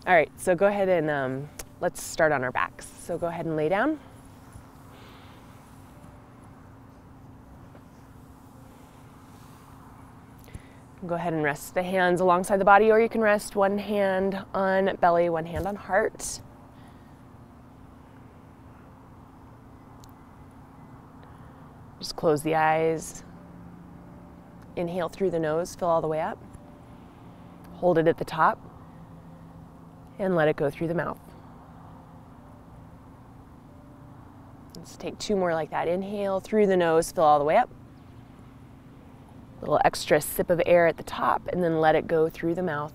All right, so go ahead and let's start on our backs. So go ahead and lay down. Go ahead and rest the hands alongside the body, or you can rest one hand on belly, one hand on heart. Just close the eyes. Inhale through the nose, fill all the way up. Hold it at the top and let it go through the mouth. Let's take two more like that. Inhale through the nose, fill all the way up. A little extra sip of air at the top, and then let it go through the mouth.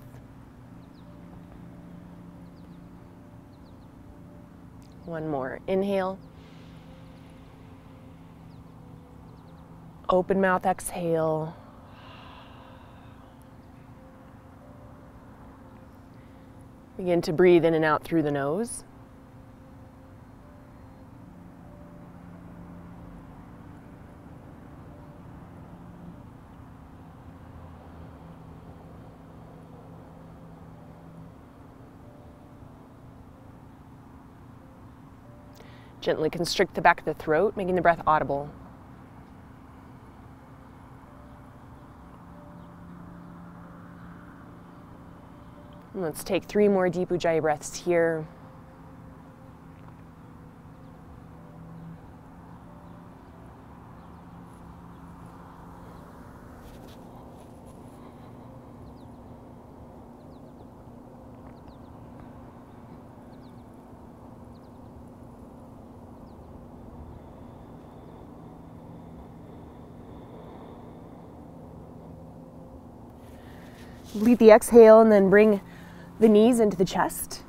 One more. Inhale. Open mouth, exhale. Begin to breathe in and out through the nose. Gently constrict the back of the throat, making the breath audible. And let's take 3 more deep Ujjayi breaths here. Lead the exhale and then bring the knees into the chest.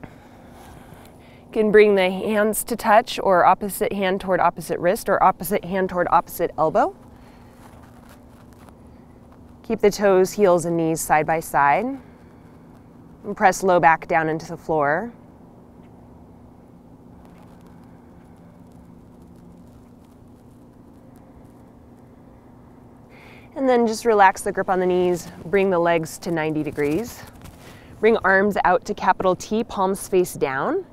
You can bring the hands to touch, or opposite hand toward opposite wrist, or opposite hand toward opposite elbow. Keep the toes, heels, and knees side by side. And press low back down into the floor. And then just relax the grip on the knees, bring the legs to 90 degrees. Bring arms out to capital T, palms face down.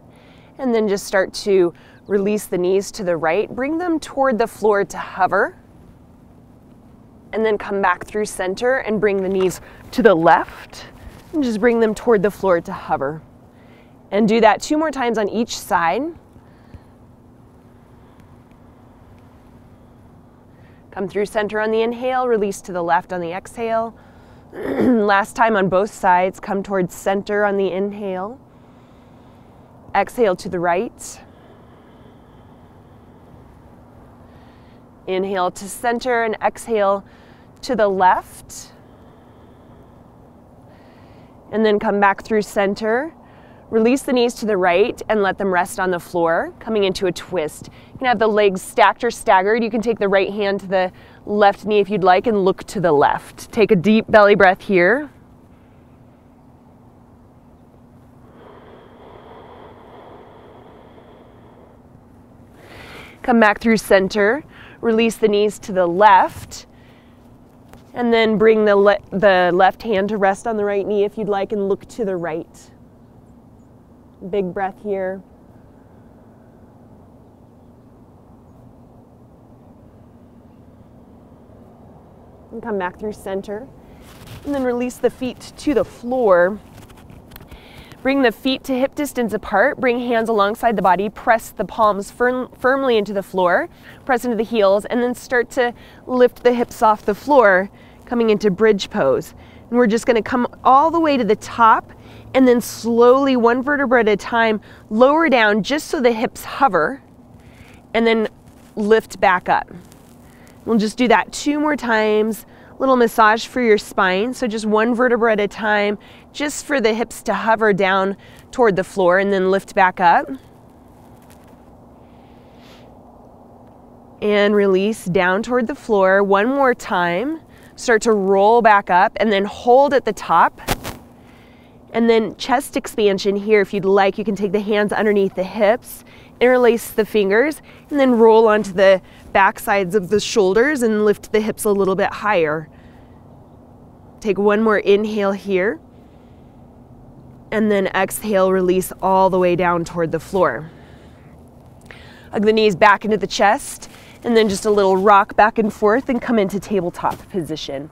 And then just start to release the knees to the right. Bring them toward the floor to hover. And then come back through center and bring the knees to the left. And just bring them toward the floor to hover. And do that 2 more times on each side. Come through center on the inhale, release to the left on the exhale. Last time on both sides, come towards center on the inhale. Exhale to the right. Inhale to center and exhale to the left. And then come back through center. Release the knees to the right and let them rest on the floor, coming into a twist. You can have the legs stacked or staggered. You can take the right hand to the left knee if you'd like and look to the left. Take a deep belly breath here. Come back through center. Release the knees to the left. And then bring the left hand to rest on the right knee if you'd like and look to the right. Big breath here. And come back through center. And then release the feet to the floor. Bring the feet to hip distance apart. Bring hands alongside the body. Press the palms firmly into the floor. Press into the heels. And then start to lift the hips off the floor, coming into bridge pose. And we're just going to come all the way to the top. And then slowly, 1 vertebra at a time, lower down just so the hips hover, and then lift back up. We'll just do that 2 more times. A little massage for your spine. So just 1 vertebra at a time, just for the hips to hover down toward the floor and then lift back up. And release down toward the floor. 1 more time. Start to roll back up and then hold at the top. And then chest expansion here, if you'd like, you can take the hands underneath the hips, interlace the fingers, and then roll onto the back sides of the shoulders and lift the hips a little bit higher. Take 1 more inhale here. And then exhale, release all the way down toward the floor. Hug the knees back into the chest, and then just a little rock back and forth and come into tabletop position.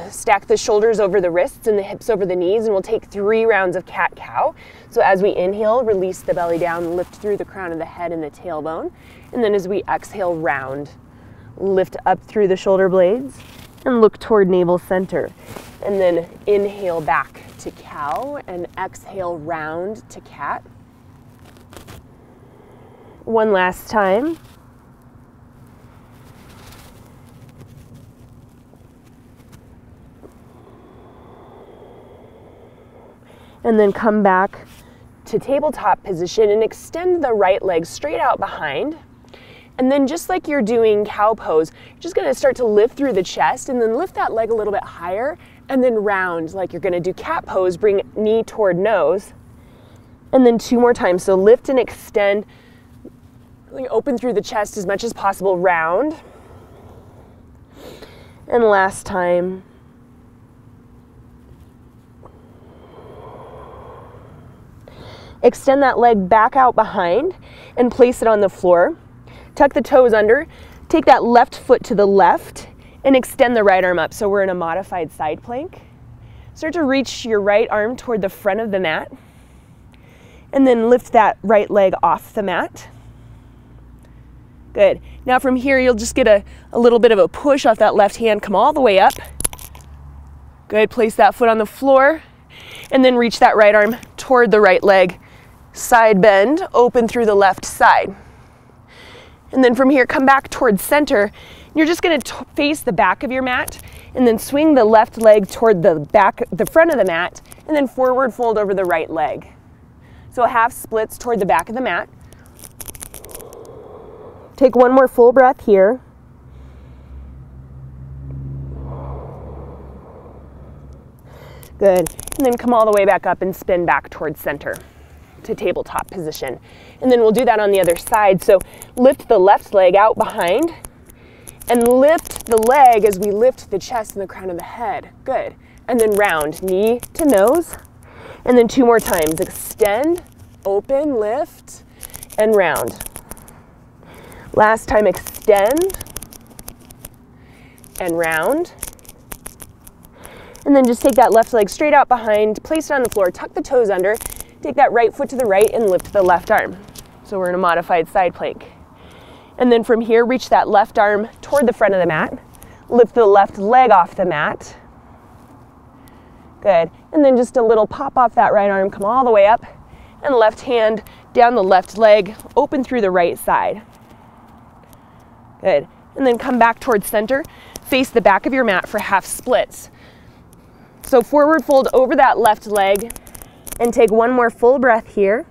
Stack the shoulders over the wrists and the hips over the knees, and we'll take 3 rounds of cat-cow. So as we inhale, release the belly down, lift through the crown of the head and the tailbone. And then as we exhale, round. Lift up through the shoulder blades and look toward navel center. And then inhale back to cow and exhale round to cat. One last time. And then come back to tabletop position and extend the right leg straight out behind. And then just like you're doing cow pose, you're just gonna start to lift through the chest and then lift that leg a little bit higher and then round like you're gonna do cat pose, bring knee toward nose. And then 2 more times. So lift and extend, really open through the chest as much as possible, round. And last time. Extend that leg back out behind and place it on the floor. Tuck the toes under, take that left foot to the left and extend the right arm up. So we're in a modified side plank. Start to reach your right arm toward the front of the mat and then lift that right leg off the mat. Good. Now from here, you'll just get a little bit of a push off that left hand, come all the way up. Good, place that foot on the floor and then reach that right arm toward the right leg. Side bend, open through the left side. And then from here, come back towards center. You're just gonna face the back of your mat and then swing the left leg toward the front of the mat and then forward fold over the right leg. So half splits toward the back of the mat. Take 1 more full breath here. Good. And then come all the way back up and spin back towards center to tabletop position. And then we'll do that on the other side. So lift the left leg out behind and lift the leg as we lift the chest and the crown of the head. Good. And then round, knee to nose. And then 2 more times. Extend, open, lift, and round. Last time, extend and round. And then just take that left leg straight out behind, place it on the floor, tuck the toes under, take that right foot to the right and lift the left arm. So we're in a modified side plank. And then from here, reach that left arm toward the front of the mat, lift the left leg off the mat. Good. And then just a little pop off that right arm, come all the way up, and left hand down the left leg, open through the right side. Good. And then come back towards center, face the back of your mat for half splits. So forward fold over that left leg and take 1 more full breath here.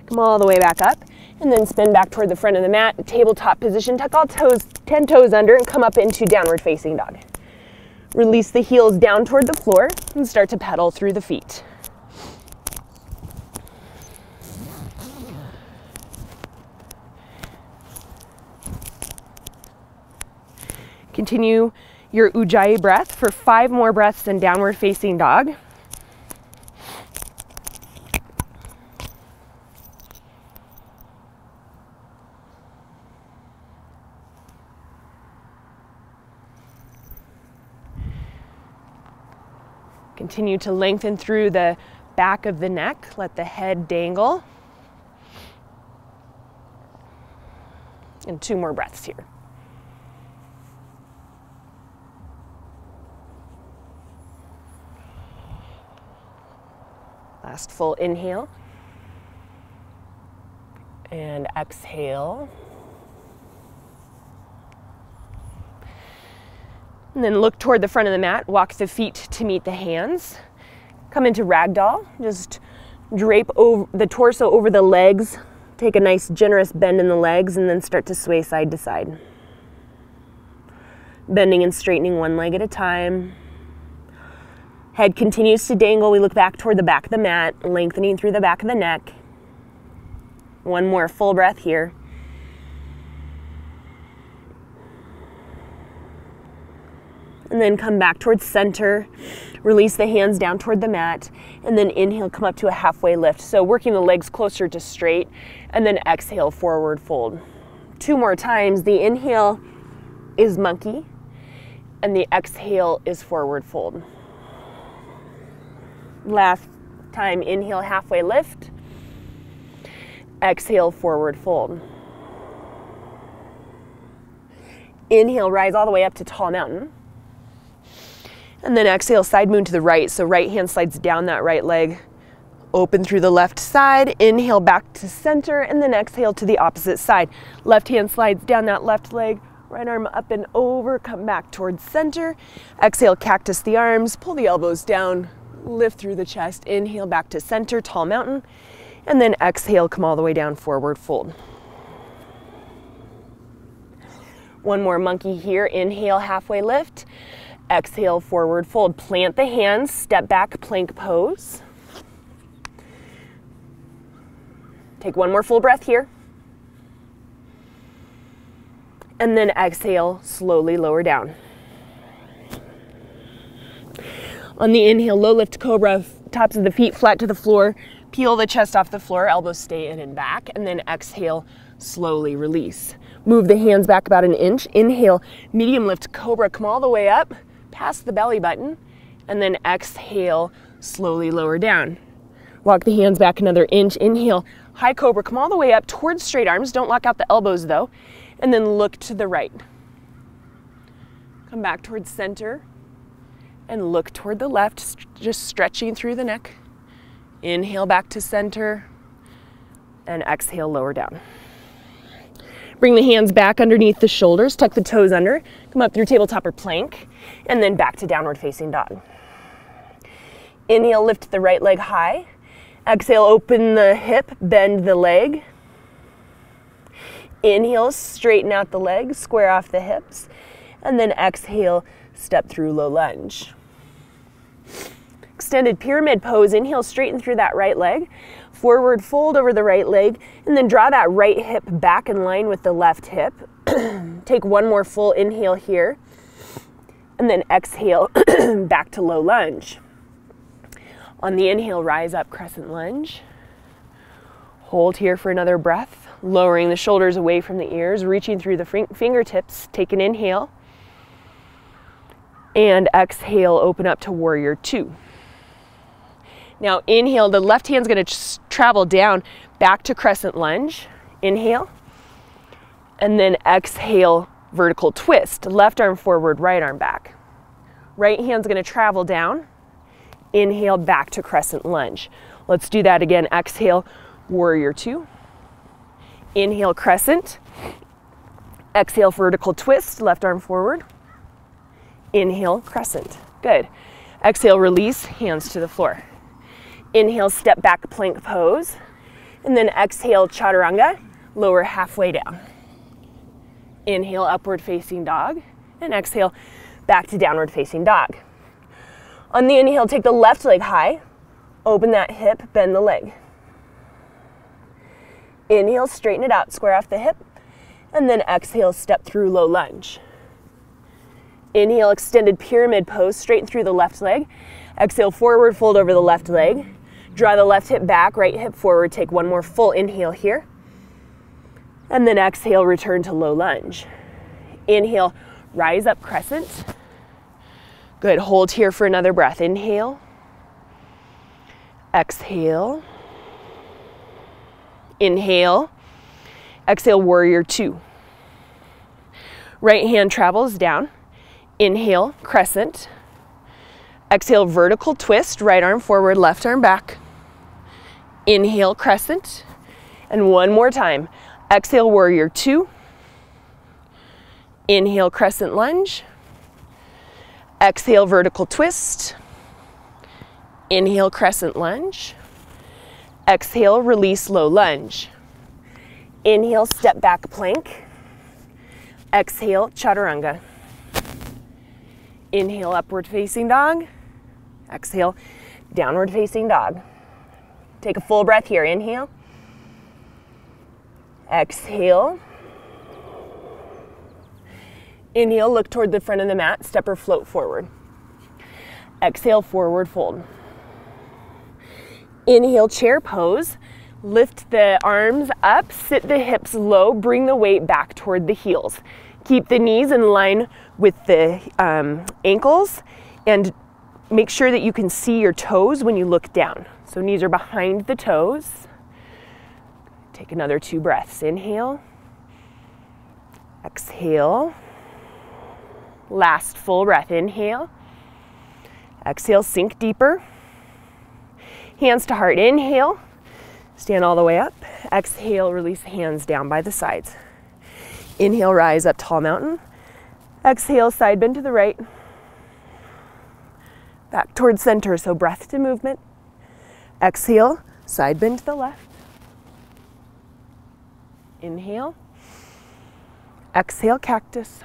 Come all the way back up and then spin back toward the front of the mat, tabletop position, tuck all toes, 10 toes under and come up into downward facing dog. Release the heels down toward the floor and start to pedal through the feet. Continue your Ujjayi breath for 5 more breaths in downward facing dog. Continue to lengthen through the back of the neck, let the head dangle. And 2 more breaths here. Last full inhale and exhale. And then look toward the front of the mat, walk the feet to meet the hands. Come into ragdoll, just drape over the torso over the legs, take a nice generous bend in the legs and then start to sway side to side. Bending and straightening 1 leg at a time. Head continues to dangle. We look back toward the back of the mat, lengthening through the back of the neck. One more full breath here. And then come back towards center. Release the hands down toward the mat. And then inhale, come up to a halfway lift. So working the legs closer to straight. And then exhale, forward fold. 2 more times. The inhale is monkey. And the exhale is forward fold. Last time, inhale, halfway lift. Exhale, forward fold. Inhale, rise all the way up to tall mountain. And then exhale, side moon to the right. So right hand slides down that right leg. Open through the left side. Inhale back to center. And then exhale to the opposite side. Left hand slides down that left leg. Right arm up and over. Come back towards center. Exhale, cactus the arms. Pull the elbows down. Lift through the chest. Inhale back to center, tall mountain. And then exhale, come all the way down, forward fold. One more monkey here. Inhale, halfway lift. Exhale, forward fold. Plant the hands, step back, plank pose. Take one more full breath here. And then exhale, slowly lower down. On the inhale, low lift cobra, tops of the feet flat to the floor. Peel the chest off the floor, elbows stay in and back. And then exhale, slowly release. Move the hands back about an inch. Inhale, medium lift cobra, come all the way up. Past the belly button, and then exhale, slowly lower down. Walk the hands back another inch. Inhale, high cobra, come all the way up towards straight arms. Don't lock out the elbows though. And then look to the right. Come back towards center and look toward the left, just stretching through the neck. Inhale back to center and exhale, lower down. Bring the hands back underneath the shoulders, tuck the toes under, come up through tabletop or plank, and then back to downward facing dog. Inhale, lift the right leg high. Exhale, open the hip, bend the leg. Inhale, straighten out the legs, square off the hips, and then exhale, step through low lunge. Extended pyramid pose. Inhale, straighten through that right leg. Forward fold over the right leg, and then draw that right hip back in line with the left hip. Take one more full inhale here, and then exhale back to low lunge. On the inhale, rise up, crescent lunge. Hold here for another breath, lowering the shoulders away from the ears, reaching through the fingertips. Take an inhale, and exhale, open up to warrior two. Now inhale, the left hand's gonna travel down back to crescent lunge. Inhale. And then exhale, vertical twist. Left arm forward, right arm back. Right hand's gonna travel down. Inhale, back to crescent lunge. Let's do that again. Exhale, warrior two. Inhale, crescent. Exhale, vertical twist, left arm forward. Inhale, crescent. Good. Exhale, release, hands to the floor. Inhale, step back, plank pose. And then exhale, chaturanga, lower halfway down. Inhale, upward facing dog. And exhale, back to downward facing dog. On the inhale, take the left leg high. Open that hip, bend the leg. Inhale, straighten it out, square off the hip. And then exhale, step through low lunge. Inhale, extended pyramid pose, straighten through the left leg. Exhale, forward fold over the left leg. Draw the left hip back, right hip forward. Take one more full inhale here. And then exhale, return to low lunge. Inhale, rise up, crescent. Good, hold here for another breath. Inhale. Exhale. Inhale. Exhale, warrior two. Right hand travels down. Inhale, crescent. Exhale, vertical twist, right arm forward, left arm back. Inhale, crescent. And one more time. Exhale, warrior two. Inhale, crescent lunge. Exhale, vertical twist. Inhale, crescent lunge. Exhale, release, low lunge. Inhale, step back plank. Exhale, chaturanga. Inhale, upward facing dog. Exhale, downward facing dog. Take a full breath here. Inhale. Exhale. Inhale, look toward the front of the mat, step or float forward. Exhale, forward fold. Inhale, chair pose. Lift the arms up, sit the hips low, bring the weight back toward the heels. Keep the knees in line with the ankles and make sure that you can see your toes when you look down. So knees are behind the toes. Take another 2 breaths. Inhale. Exhale. Last full breath. Inhale. Exhale, sink deeper. Hands to heart. Inhale. Stand all the way up. Exhale, release hands down by the sides. Inhale, rise up, tall mountain. Exhale, side bend to the right. Back towards center, so breath to movement. Exhale, side bend to the left. Inhale. Exhale, cactus.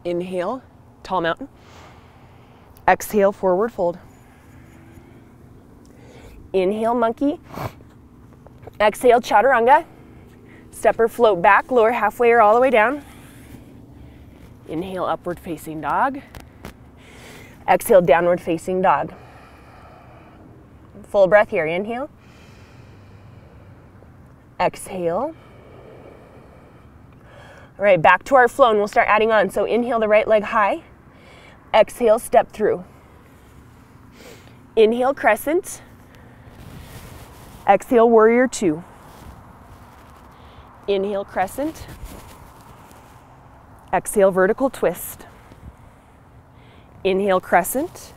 Inhale, tall mountain. Exhale, forward fold. Inhale, monkey. Exhale, chaturanga. Step or float back, lower halfway or all the way down. Inhale, upward facing dog. Exhale, downward facing dog. Full breath here. Inhale. Exhale. All right, back to our flow, and we'll start adding on. So inhale, the right leg high. Exhale, step through. Inhale, crescent. Exhale, warrior 2. Inhale, crescent. Exhale, vertical twist. Inhale, crescent.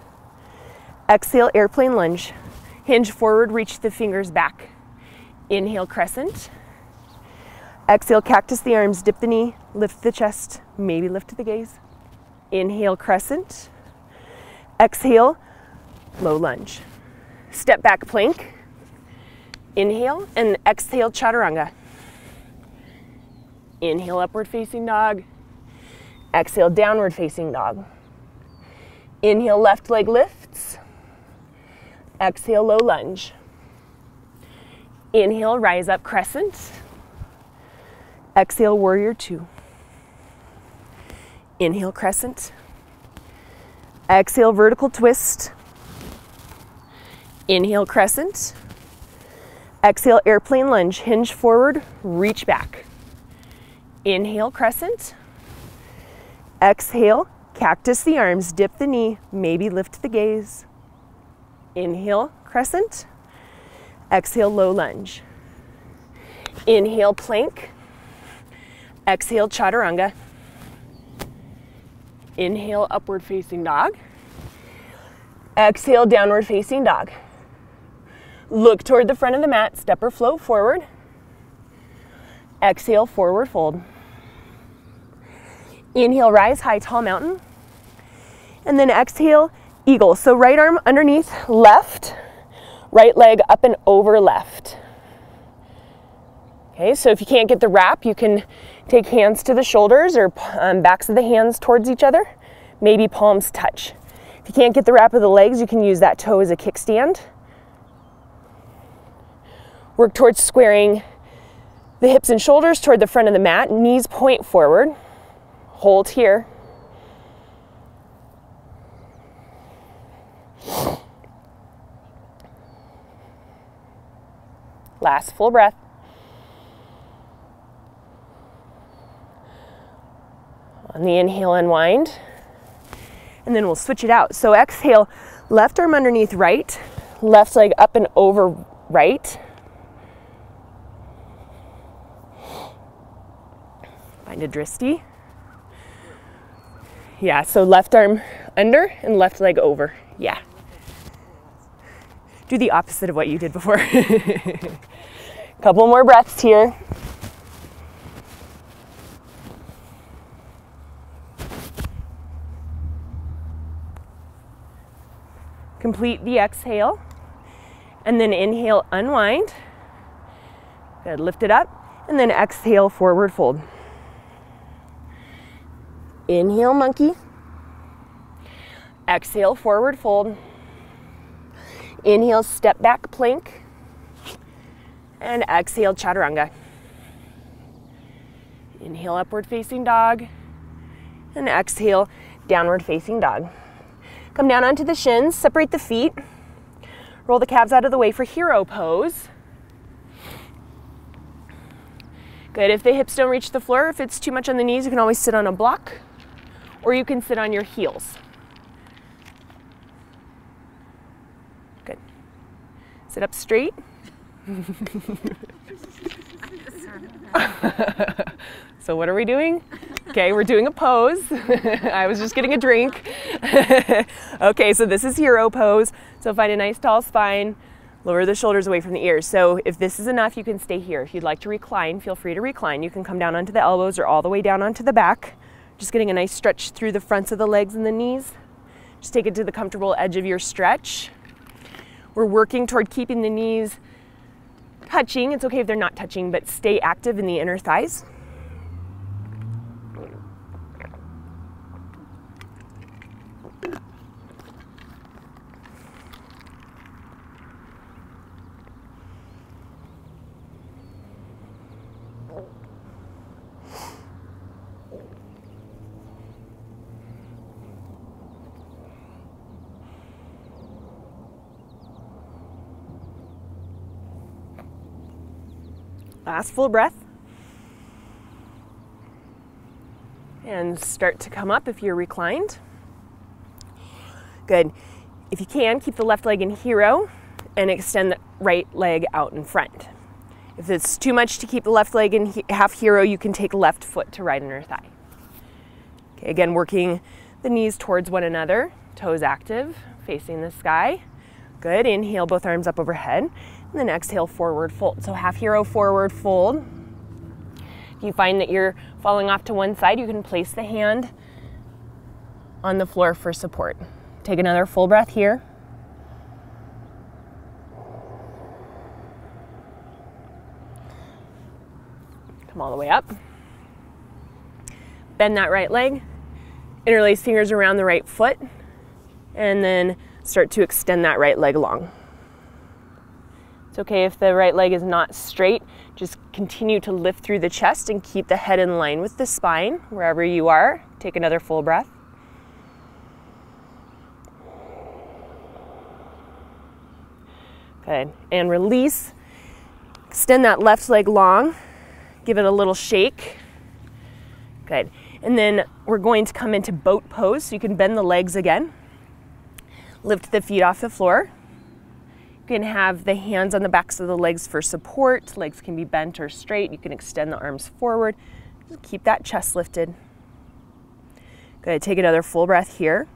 Exhale, airplane lunge. Hinge forward, reach the fingers back. Inhale, crescent. Exhale, cactus the arms, dip the knee, lift the chest, maybe lift the gaze. Inhale, crescent. Exhale, low lunge. Step back plank. Inhale and exhale, chaturanga. Inhale, upward facing dog. Exhale, downward facing dog. Inhale, left leg lifts. Exhale, low lunge. Inhale, rise up, crescent. Exhale, warrior 2. Inhale, crescent. Exhale, vertical twist. Inhale, crescent. Exhale, airplane lunge. Hinge forward, reach back. Inhale, crescent. Exhale, cactus the arms, dip the knee, maybe lift the gaze. Inhale, crescent. Exhale, low lunge. Inhale, plank. Exhale, chaturanga. Inhale, upward facing dog. Exhale, downward facing dog. Look toward the front of the mat, step or float forward. Exhale, forward fold. Inhale, rise, high, tall mountain. And then exhale, eagle. So right arm underneath left, right leg up and over left. Okay, so if you can't get the wrap, you can take hands to the shoulders or backs of the hands towards each other. Maybe palms touch. If you can't get the wrap of the legs, you can use that toe as a kickstand. Work towards squaring the hips and shoulders toward the front of the mat. Knees point forward. Hold here. Last full breath. On the inhale, unwind. And then we'll switch it out. So exhale, left arm underneath right, left leg up and over right. Find a dristi. Yeah, so left arm under and left leg over. Yeah. Do the opposite of what you did before. Couple more breaths here. Complete the exhale. And then inhale, unwind. Good, lift it up. And then exhale, forward fold. Inhale, monkey. Exhale, forward fold. Inhale, step back plank. And exhale, chaturanga. Inhale, upward facing dog. And exhale, downward facing dog. Come down onto the shins, separate the feet. Roll the calves out of the way for hero pose. Good, if the hips don't reach the floor, if it's too much on the knees, you can always sit on a block, or you can sit on your heels. Good. Sit up straight. So what are we doing? Okay, we're doing a pose. I was just getting a drink. Okay, so this is hero pose. So find a nice tall spine, lower the shoulders away from the ears. So if this is enough, you can stay here. If you'd like to recline, feel free to recline. You can come down onto the elbows or all the way down onto the back. Just getting a nice stretch through the fronts of the legs and the knees. Just take it to the comfortable edge of your stretch. We're working toward keeping the knees touching. It's okay if they're not touching, but stay active in the inner thighs. Last full breath. And start to come up if you're reclined. Good. If you can, keep the left leg in hero and extend the right leg out in front. If it's too much to keep the left leg in half hero, you can take left foot to right inner thigh. Okay, again, working the knees towards one another, toes active, facing the sky. Good. Inhale, both arms up overhead. And then exhale, forward fold. So half hero, forward fold. If you find that you're falling off to one side, you can place the hand on the floor for support. Take another full breath here. Come all the way up. Bend that right leg. Interlace fingers around the right foot. And then start to extend that right leg long. It's okay if the right leg is not straight. Just continue to lift through the chest and keep the head in line with the spine wherever you are. Take another full breath. Good. And release. Extend that left leg long. Give it a little shake. Good. And then we're going to come into boat pose, so you can bend the legs again. Lift the feet off the floor. You can have the hands on the backs of the legs for support. Legs can be bent or straight. You can extend the arms forward. Just keep that chest lifted. Good. Take another full breath here.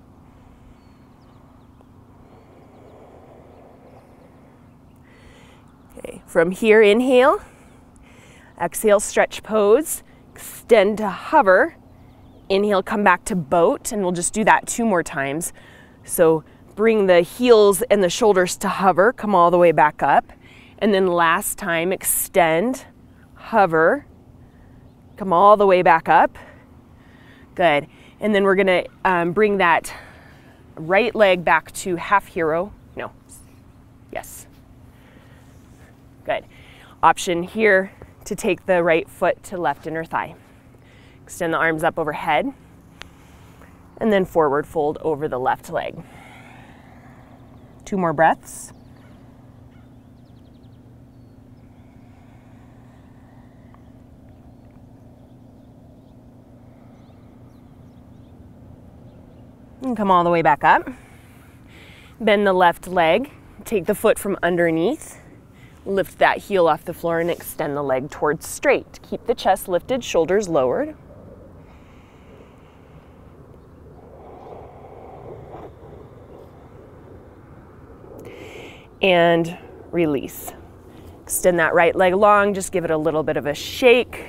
Okay. From here, inhale. Exhale, stretch pose. Extend to hover. Inhale, come back to boat, and we'll just do that 2 more times. So bring the heels and the shoulders to hover, come all the way back up. And then last time, extend, hover, come all the way back up. Good. And then we're gonna bring that right leg back to half hero. No, yes. Good. Option here to take the right foot to left inner thigh. Extend the arms up overhead. And then forward fold over the left leg. 2 more breaths. And come all the way back up. Bend the left leg. Take the foot from underneath. Lift that heel off the floor and extend the leg towards straight. Keep the chest lifted, shoulders lowered. And release. Extend that right leg long, just give it a little bit of a shake.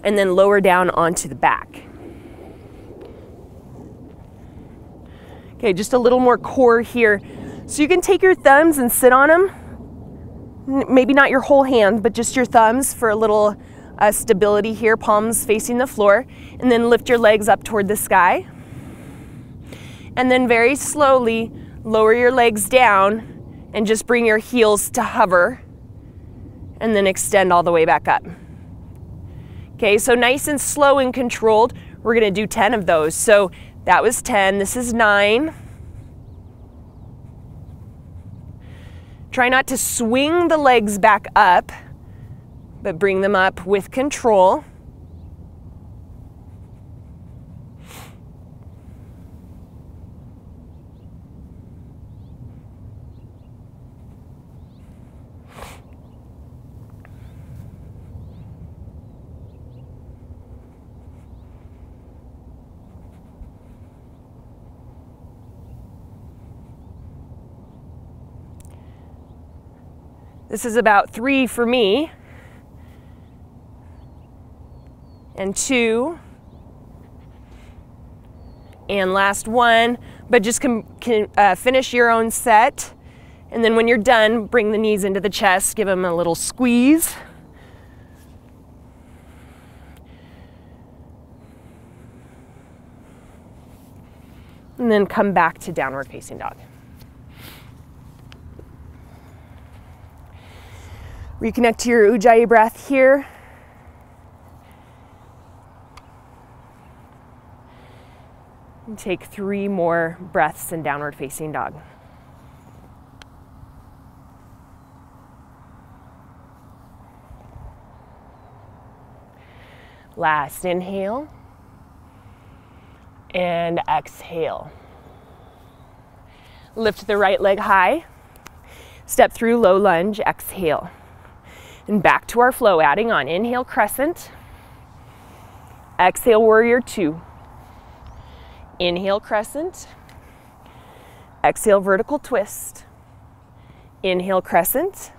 And then lower down onto the back. Okay, just a little more core here. So you can take your thumbs and sit on them. Maybe not your whole hand, but just your thumbs for a little stability here, palms facing the floor. And then lift your legs up toward the sky. And then very slowly, lower your legs down and just bring your heels to hover and then extend all the way back up. Okay, so nice and slow and controlled. We're gonna do 10 of those. So that was 10, this is 9. Try not to swing the legs back up, but bring them up with control. This is about 3 for me, and 2, and last 1, but just finish your own set, and then when you're done, bring the knees into the chest, give them a little squeeze. And then come back to downward facing dog. Reconnect to your Ujjayi breath here. And take 3 more breaths in downward facing dog. Last inhale and exhale. Lift the right leg high. Step through low lunge, exhale. And back to our flow, adding on. Inhale, crescent. Exhale, warrior 2. Inhale, crescent. Exhale, vertical twist. Inhale, crescent.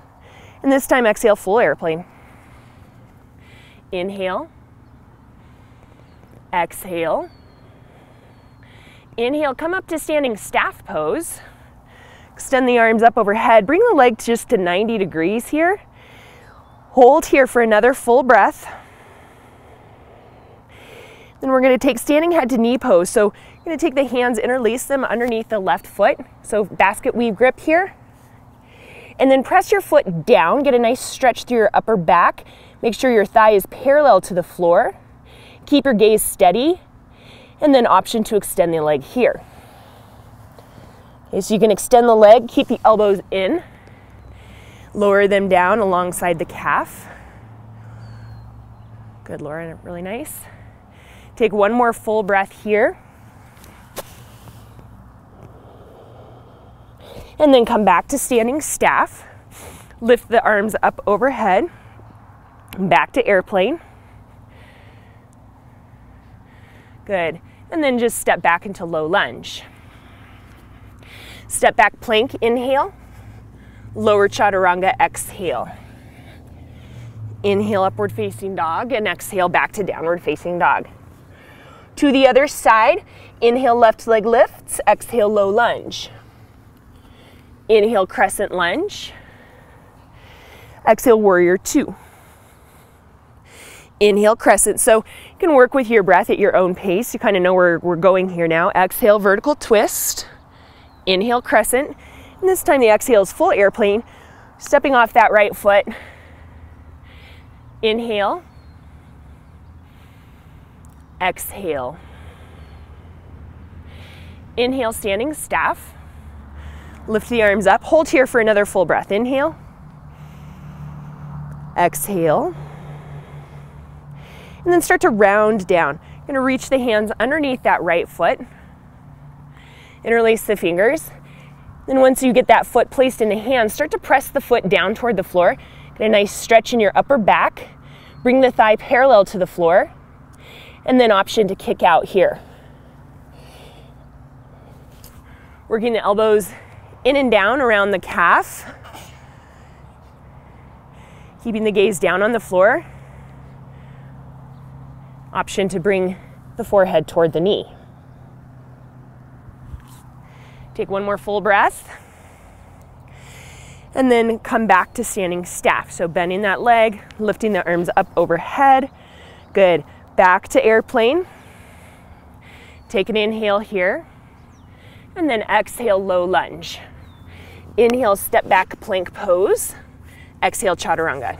And this time, exhale, full airplane. Inhale. Exhale. Inhale, come up to standing staff pose. Extend the arms up overhead. Bring the leg just to 90 degrees here. Hold here for another full breath. Then we're going to take standing head to knee pose. So you're going to take the hands, interlace them underneath the left foot. So basket weave grip here. And then press your foot down. Get a nice stretch through your upper back. Make sure your thigh is parallel to the floor. Keep your gaze steady. And then option to extend the leg here. Okay, so you can extend the leg, keep the elbows in. Lower them down alongside the calf. Good, Laura, really nice. Take 1 more full breath here. And then come back to standing staff. Lift the arms up overhead. Back to airplane. Good. And then just step back into low lunge. Step back plank, inhale. Lower chaturanga, exhale. Inhale, upward facing dog, and exhale back to downward facing dog. To the other side, inhale, left leg lifts, exhale, low lunge. Inhale, crescent lunge. Exhale, warrior 2. Inhale, crescent. So you can work with your breath at your own pace. You kind of know where we're going here now. Exhale, vertical twist. Inhale, crescent. And this time the exhale is full airplane. Stepping off that right foot. Inhale. Exhale. Inhale, standing staff. Lift the arms up. Hold here for another full breath. Inhale. Exhale. And then start to round down. You're gonna reach the hands underneath that right foot. Interlace the fingers. Then once you get that foot placed in the hand, start to press the foot down toward the floor. Get a nice stretch in your upper back. Bring the thigh parallel to the floor. And then option to kick out here. Working the elbows in and down around the calf. Keeping the gaze down on the floor. Option to bring the forehead toward the knee. Take 1 more full breath. And then come back to standing staff. So bending that leg, lifting the arms up overhead. Good. Back to airplane. Take an inhale here. And then exhale, low lunge. Inhale, step back plank pose. Exhale, chaturanga.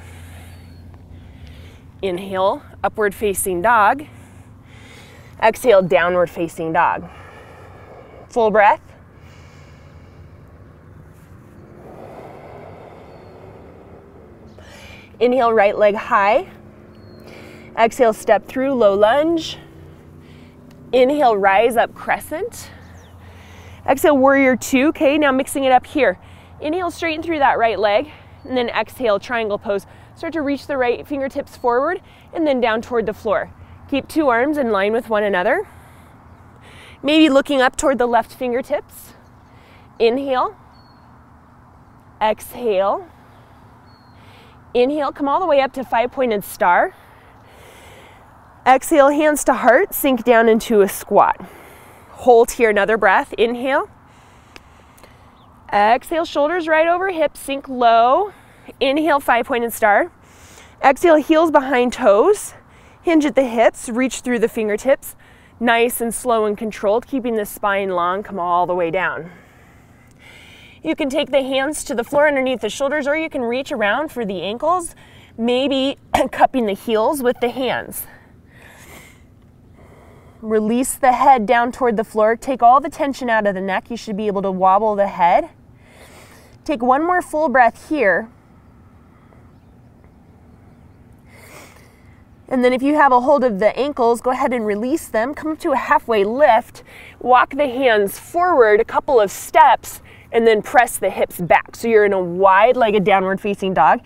Inhale, upward facing dog. Exhale, downward facing dog. Full breath. Inhale, right leg high. Exhale, step through, low lunge. Inhale, rise up, crescent. Exhale, warrior two. Okay, now mixing it up here. Inhale, straighten through that right leg, and then exhale, triangle pose. Start to reach the right fingertips forward, and then down toward the floor. Keep two arms in line with one another. Maybe looking up toward the left fingertips. Inhale. Exhale. Inhale, come all the way up to five-pointed star. Exhale, hands to heart, sink down into a squat. Hold here, another breath. Inhale. Exhale, shoulders right over hips, sink low. Inhale, five-pointed star. Exhale, heels behind toes. Hinge at the hips, reach through the fingertips. Nice and slow and controlled, keeping the spine long, come all the way down. You can take the hands to the floor underneath the shoulders, or you can reach around for the ankles, maybe cupping the heels with the hands. Release the head down toward the floor. Take all the tension out of the neck. You should be able to wobble the head. Take one more full breath here. And then if you have a hold of the ankles, go ahead and release them. Come to a halfway lift. Walk the hands forward a couple of steps, and then press the hips back. So you're in a wide-legged downward facing dog.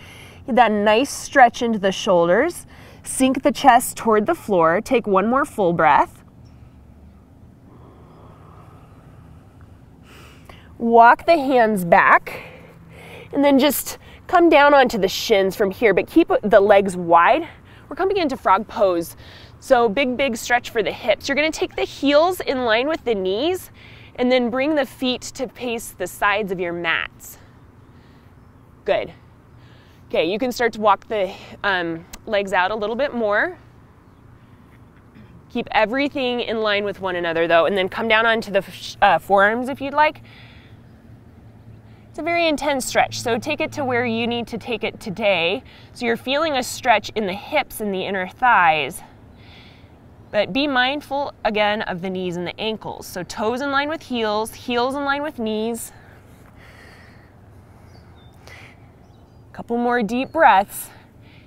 Get that nice stretch into the shoulders. Sink the chest toward the floor. Take one more full breath. Walk the hands back, and then just come down onto the shins from here, but keep the legs wide. We're coming into frog pose. So big stretch for the hips. You're gonna take the heels in line with the knees, and then bring the feet to face the sides of your mats. Good. Okay, you can start to walk the legs out a little bit more. Keep everything in line with one another though, and then come down onto the forearms if you'd like. It's a very intense stretch, so take it to where you need to take it today. So you're feeling a stretch in the hips and the inner thighs. But be mindful, again, of the knees and the ankles. So toes in line with heels, heels in line with knees. A couple more deep breaths.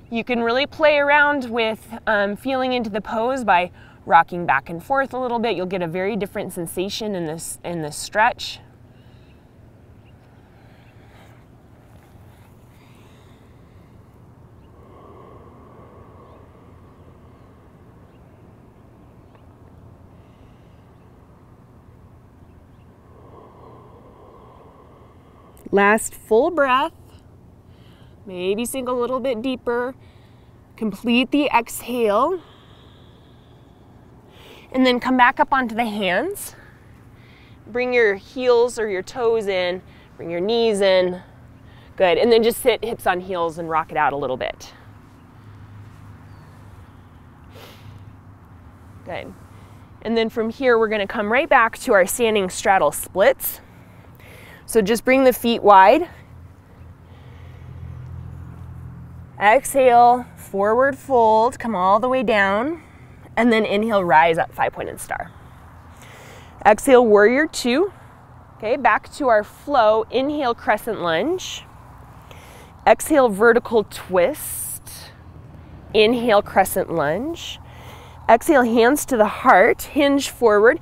You can really play around with feeling into the pose by rocking back and forth a little bit. You'll get a very different sensation in this stretch. Last full breath. Maybe sink a little bit deeper. Complete the exhale. And then come back up onto the hands. Bring your heels or your toes in. Bring your knees in. Good. And then just sit hips on heels and rock it out a little bit. Good. And then from here, we're going to come right back to our standing straddle splits. So just bring the feet wide. Exhale, forward fold, come all the way down, and then inhale, rise up, five-pointed star. Exhale, warrior two. Okay, back to our flow. Inhale, crescent lunge. Exhale, vertical twist. Inhale, crescent lunge. Exhale, hands to the heart, hinge forward,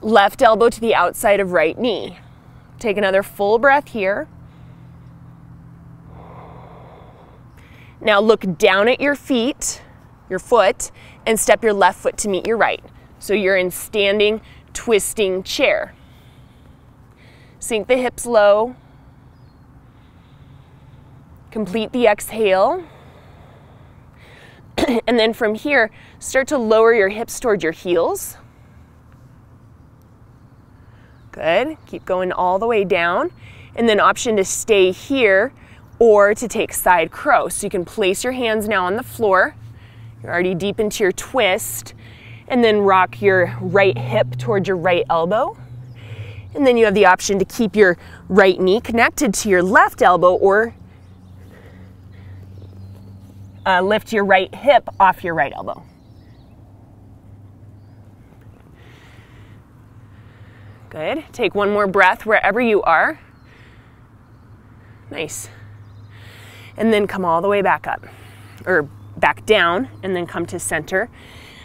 left elbow to the outside of right knee. Take another full breath here. Now look down at your feet, your foot, and step your left foot to meet your right. So you're in standing, twisting chair. Sink the hips low. Complete the exhale. And then from here, start to lower your hips towards your heels. Good. Keep going all the way down. And then option to stay here or to take side crow. So you can place your hands now on the floor. You're already deep into your twist. And then rock your right hip towards your right elbow. And then you have the option to keep your right knee connected to your left elbow or lift your right hip off your right elbow. Good. Take one more breath wherever you are. Nice. And then come all the way back up, or back down, and then come to center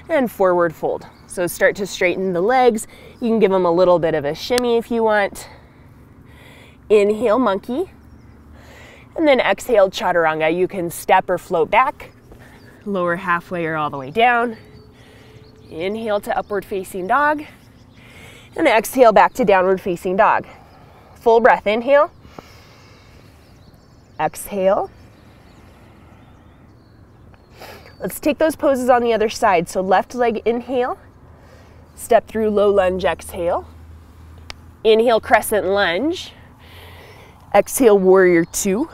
and forward fold. So start to straighten the legs. You can give them a little bit of a shimmy if you want. Inhale, monkey. And then exhale, chaturanga. You can step or float back, lower halfway or all the way down. Inhale to upward facing dog. And exhale back to downward facing dog. Full breath, inhale. Exhale. Let's take those poses on the other side. So left leg, inhale. Step through low lunge, exhale. Inhale, crescent lunge. Exhale, warrior two.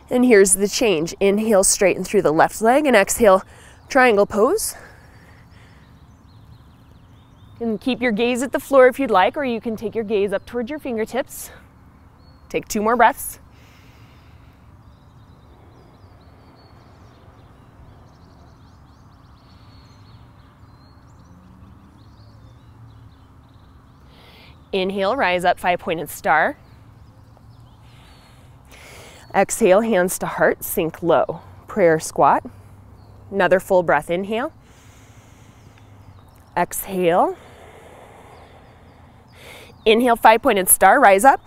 And here's the change. Inhale, straighten through the left leg, and exhale, triangle pose. You can keep your gaze at the floor if you'd like, or you can take your gaze up towards your fingertips. Take 2 more breaths. Inhale, rise up, 5-pointed star. Exhale, hands to heart, sink low. Prayer squat. Another full breath, inhale. Exhale. Inhale, 5-pointed star, rise up.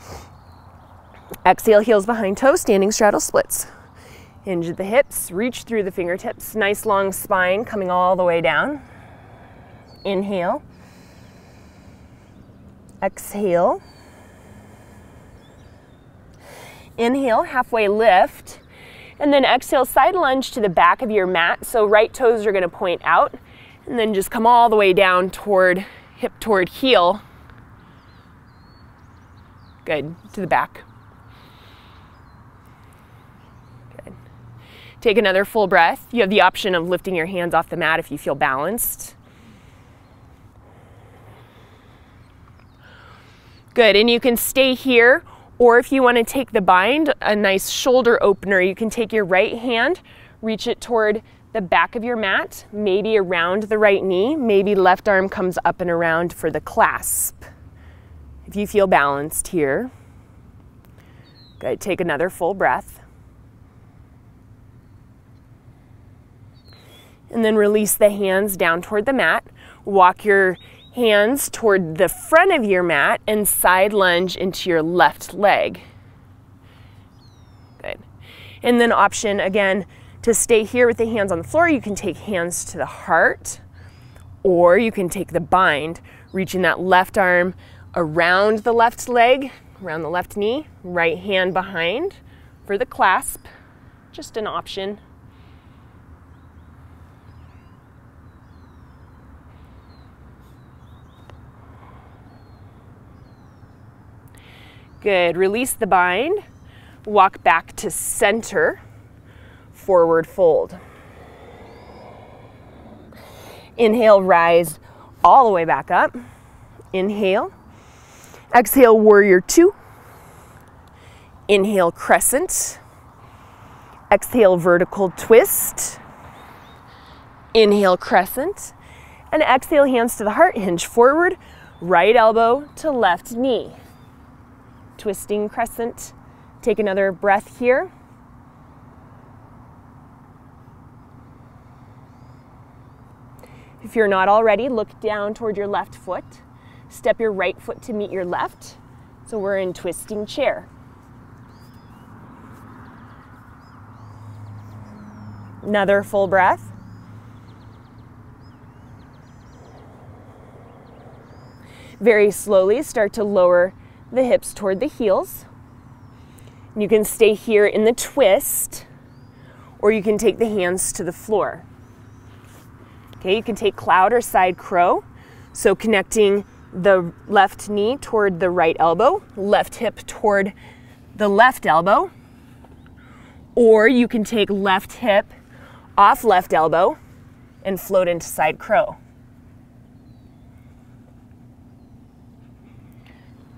Exhale, heels behind toes, standing straddle splits. Hinge at the hips, reach through the fingertips. Nice long spine coming all the way down. Inhale. Exhale. Inhale, halfway lift. And then exhale, side lunge to the back of your mat. So right toes are going to point out. And then just come all the way down toward hip toward heel. Good. To the back. Good. Take another full breath. You have the option of lifting your hands off the mat if you feel balanced. Good. And you can stay here, or if you want to take the bind, a nice shoulder opener, you can take your right hand, reach it toward the back of your mat, maybe around the right knee, maybe left arm comes up and around for the clasp. If you feel balanced here. Good. Take another full breath. And then release the hands down toward the mat. Walk your hands toward the front of your mat and side lunge into your left leg. Good. And then option again to stay here with the hands on the floor. You can take hands to the heart, or you can take the bind, reaching that left arm around the left leg, around the left knee, right hand behind for the clasp. Just an option. Good. Release the bind. Walk back to center. Forward fold. Inhale, rise all the way back up. Inhale. Exhale, warrior two. Inhale, crescent. Exhale, vertical twist. Inhale, crescent. And exhale, hands to the heart, hinge forward, right elbow to left knee. Twisting crescent. Take another breath here. If you're not already, look down toward your left foot. Step your right foot to meet your left. So we're in twisting chair. Another full breath. Very slowly start to lower the hips toward the heels. You can stay here in the twist, or you can take the hands to the floor. Okay, you can take cloud or side crow. So connecting the left knee toward the right elbow, left hip toward the left elbow, or you can take left hip off left elbow and float into side crow.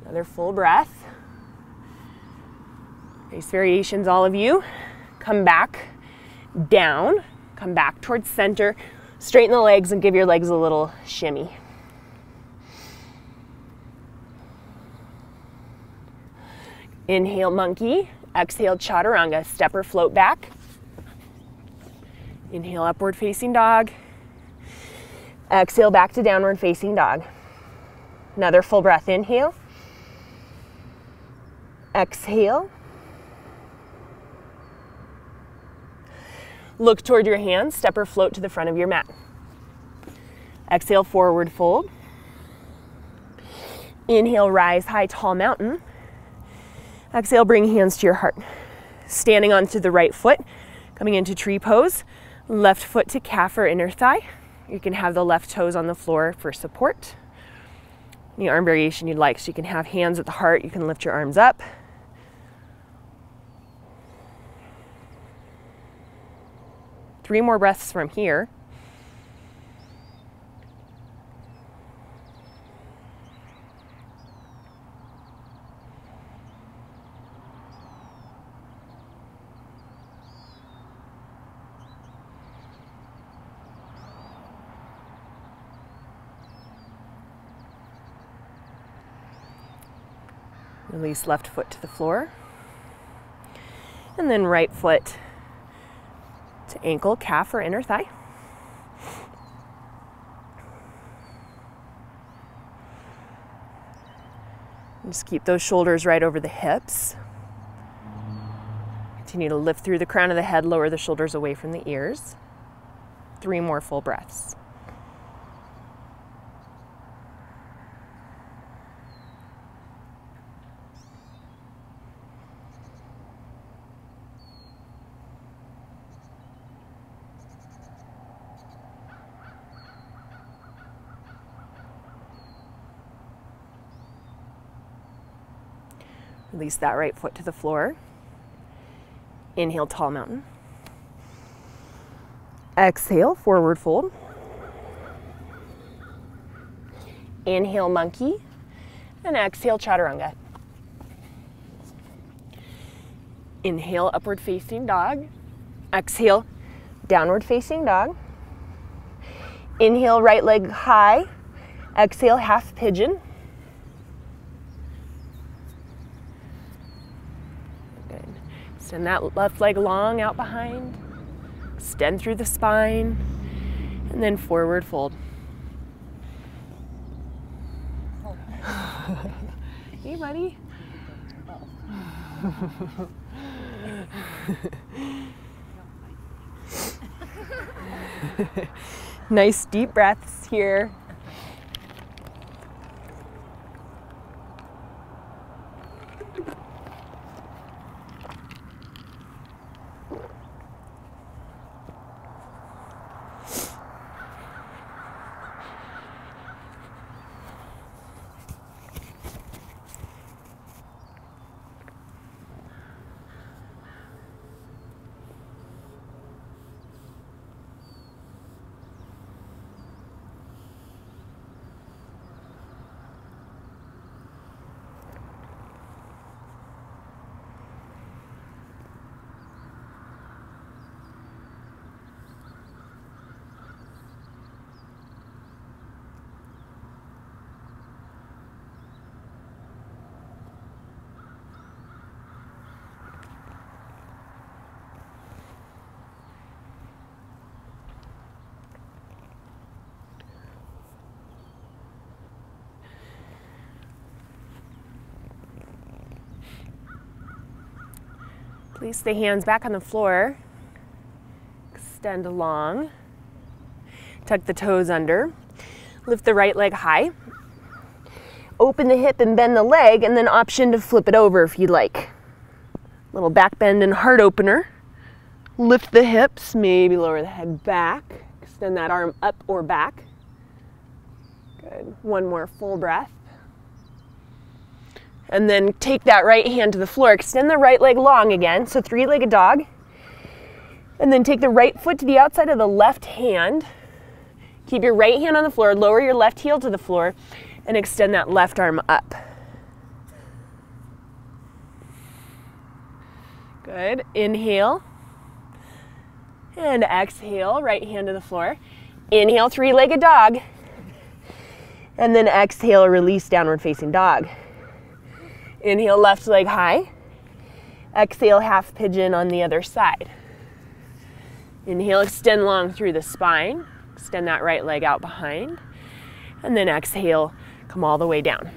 Another full breath. Nice variations, all of you. Come back down, come back towards center. Straighten the legs and give your legs a little shimmy. Inhale, monkey. Exhale, chaturanga. Step or float back. Inhale, upward facing dog. Exhale, back to downward facing dog. Another full breath. Inhale. Exhale. Look toward your hands. Step or float to the front of your mat. Exhale, forward fold. Inhale, rise high, tall mountain. Exhale, bring hands to your heart. Standing onto the right foot, coming into tree pose. Left foot to calf or inner thigh. You can have the left toes on the floor for support. Any arm variation you'd like. So you can have hands at the heart. You can lift your arms up. Three more breaths from here. Release left foot to the floor. And then right foot to ankle, calf, or inner thigh. And just keep those shoulders right over the hips. Continue to lift through the crown of the head, lower the shoulders away from the ears. 3 more full breaths. Release that right foot to the floor. Inhale, tall mountain. Exhale, forward fold. Inhale, monkey. And exhale, chaturanga. Inhale, upward facing dog. Exhale, downward facing dog. Inhale, right leg high. Exhale, half pigeon. Extend that left leg long out behind. Extend through the spine. And then forward fold. Hey, buddy. Nice deep breaths here. Place the hands back on the floor. Extend long. Tuck the toes under. Lift the right leg high. Open the hip and bend the leg, and then option to flip it over if you'd like. Little back bend and heart opener. Lift the hips, maybe lower the head back. Extend that arm up or back. Good. One more full breath. And then take that right hand to the floor. Extend the right leg long again, so 3-legged dog. And then take the right foot to the outside of the left hand. Keep your right hand on the floor, lower your left heel to the floor, and extend that left arm up. Good. Inhale. And exhale, right hand to the floor. Inhale, 3-legged dog. And then exhale, release, downward facing dog. Inhale, left leg high. Exhale, half pigeon on the other side. Inhale, extend long through the spine. Extend that right leg out behind. And then exhale, come all the way down.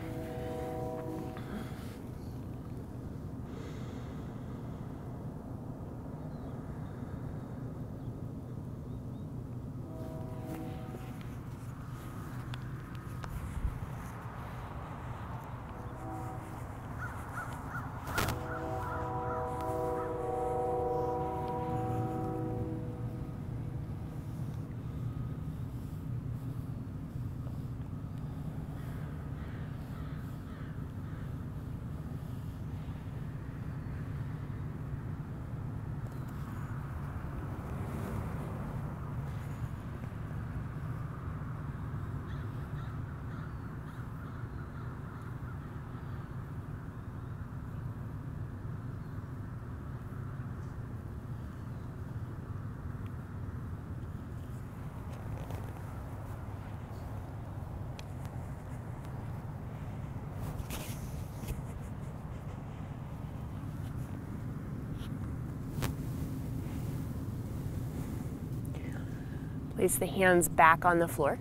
Place the hands back on the floor.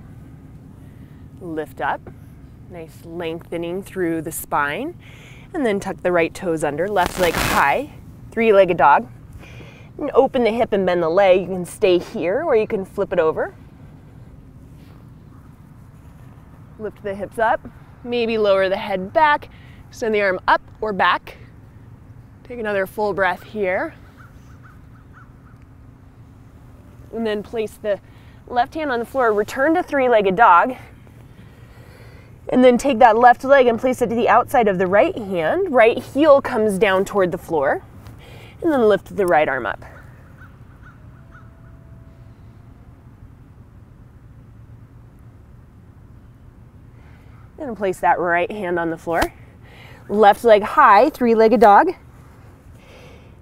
Lift up. Nice lengthening through the spine. And then tuck the right toes under. Left leg high. Three-legged dog. And open the hip and bend the leg. You can stay here or you can flip it over. Lift the hips up. Maybe lower the head back. Send the arm up or back. Take another full breath here. And then place the left hand on the floor, return to three-legged dog, and then take that left leg and place it to the outside of the right hand. Right heel comes down toward the floor, and then lift the right arm up. And place that right hand on the floor. Left leg high, three-legged dog,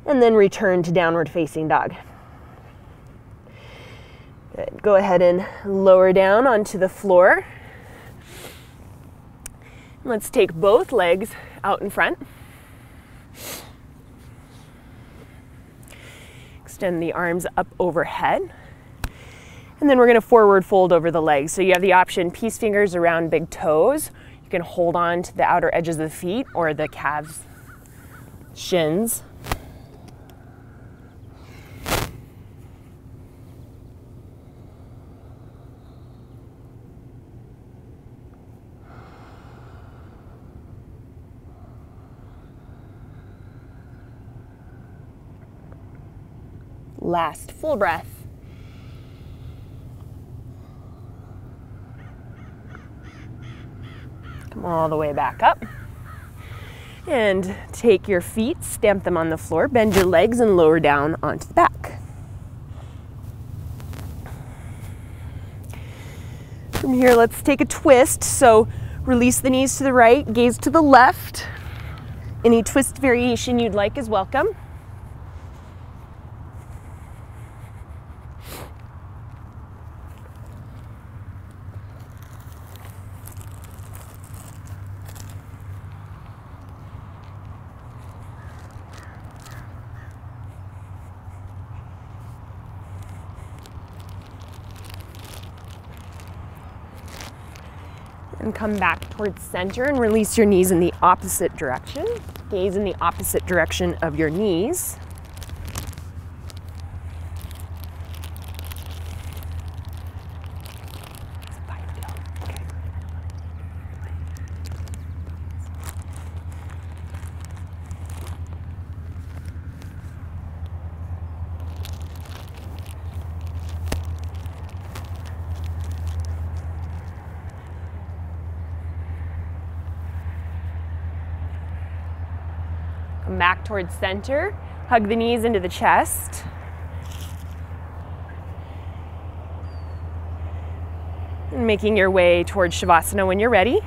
and then return to downward facing dog. Good. Go ahead and lower down onto the floor. Let's take both legs out in front. Extend the arms up overhead. And then we're going to forward fold over the legs. So you have the option, peace fingers around big toes. You can hold on to the outer edges of the feet or the calves, shins. Last full breath. Come all the way back up. And take your feet, stamp them on the floor, bend your legs and lower down onto the back. From here, let's take a twist. So release the knees to the right, gaze to the left. Any twist variation you'd like is welcome. And come back towards center and release your knees in the opposite direction. Gaze in the opposite direction of your knees. Come back towards center. Hug the knees into the chest. And making your way towards shavasana when you're ready.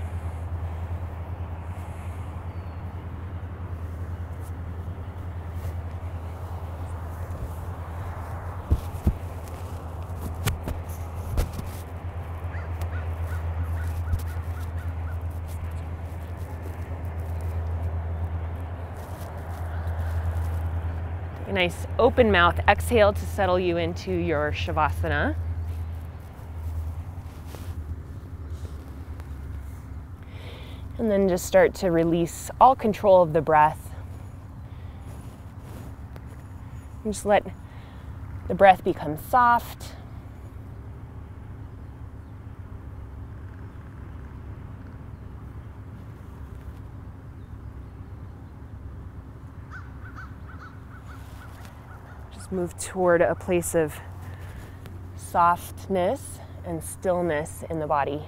A nice open mouth exhale to settle you into your shavasana. And then just start to release all control of the breath. And just let the breath become soft. Just move toward a place of softness and stillness in the body.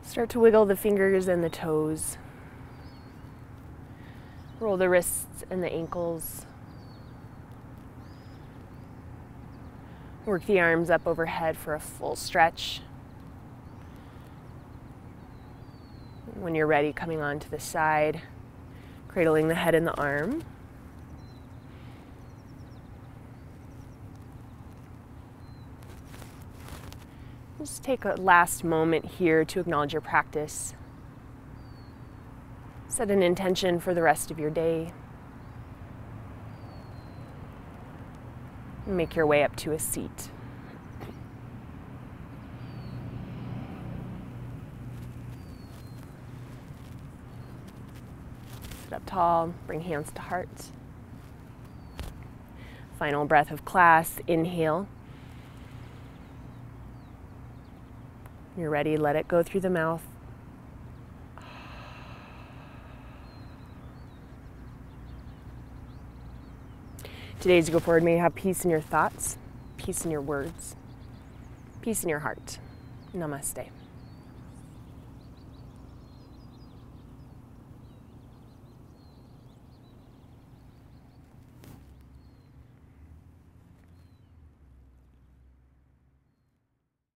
Start to wiggle the fingers and the toes. Roll the wrists and the ankles. Work the arms up overhead for a full stretch. When you're ready, coming onto the side, cradling the head in the arm. Just take a last moment here to acknowledge your practice. Set an intention for the rest of your day. Make your way up to a seat. Sit up tall, bring hands to heart. Final breath of class, inhale. When you're ready, let it go through the mouth. Today, as you go forward, may you have peace in your thoughts, peace in your words, peace in your heart. Namaste.